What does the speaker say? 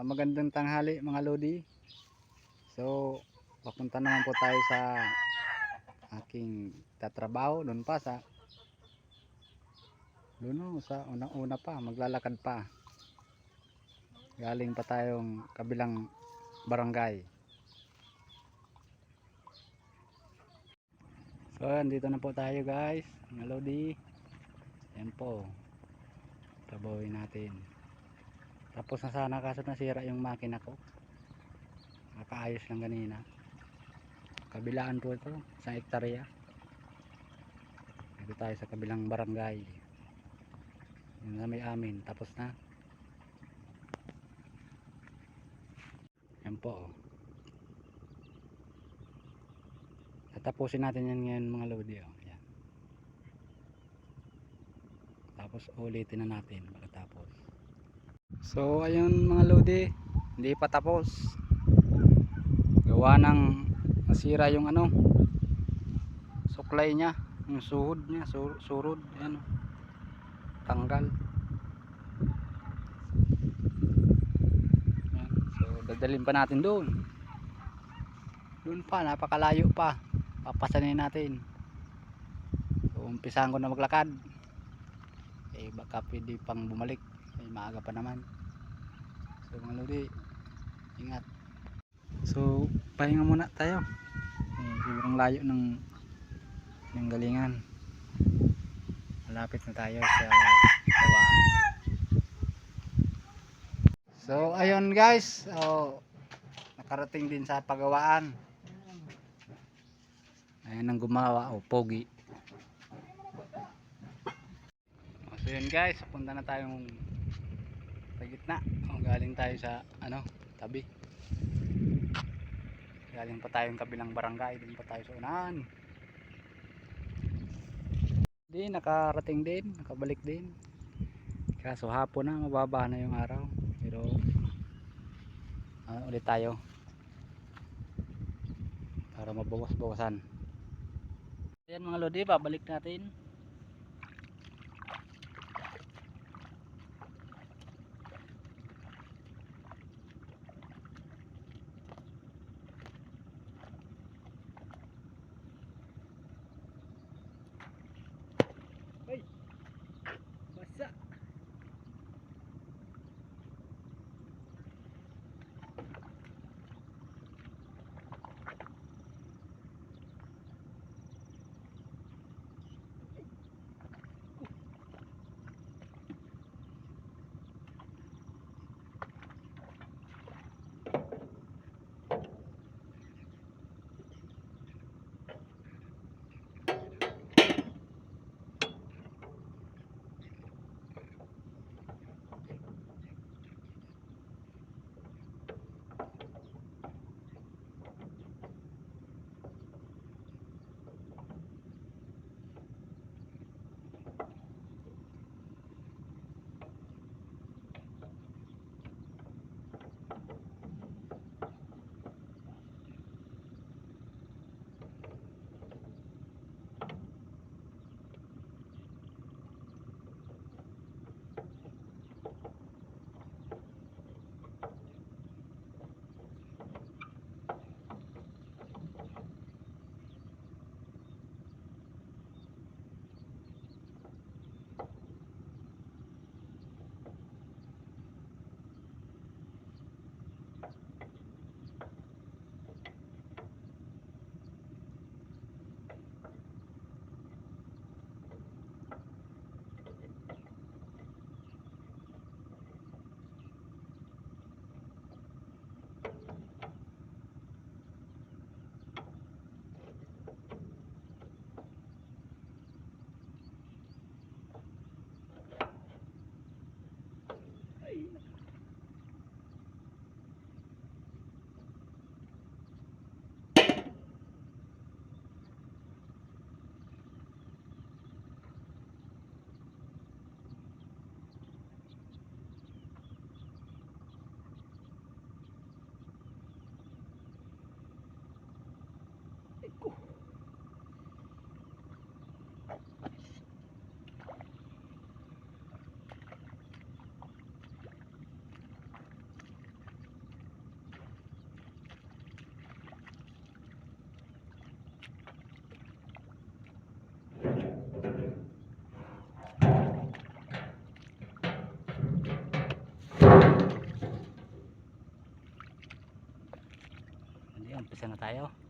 Magandang tanghali mga lodi. So papunta naman po tayo sa aking tatrabaho doon pa sa doon sa unang-una pa, maglalakad pa. Galing pa tayong kabilang barangay. So andito na po tayo guys, mga lodi. Ayan po, trabawin natin. Tapos na sana kaso nasira yung makina ko. Nakaayos lang kanina. Kabilaan po ito, sa hektarya. Dito tayo sa kabilang barangay. Yun na may amin, tapos na. Yan po. Tatapusin natin yan ngayon mga lodi. Yan. Tapos ulitin na natin pagkatapos. So ayun mga lodi, hindi pa tapos. Gawa ng nasira yung suklay niya, yung suhod niya, surod, yan. Tanggal. Yan. So dadalhin pa natin doon. Doon pa, napakalayo pa. Papasanin natin. So umpisahan ko na maglakad. Baka pwede pang bumalik. Maaga pa naman. So mga lodi, ingat. So pahinga muna tayo. Sobrang layo ng galingan. Malapit na tayo sa Gawaan. So ayun guys, nakarating din sa Pagawaan. Ayan ang gumawa, pogi. So yun guys, punta na tayong sa gitna. Galing tayo sa tabi. Galing pa tayong kabilang barangay, din pa tayo sa unahan. Di nakarating din, nakabalik din. Kaso hapon na, mababa na yung araw. Pero ulit tayo para mabawas-bawasan. Ayan mga lodi, babalik natin. Ay, basa. Hindi, umpisa na tayo.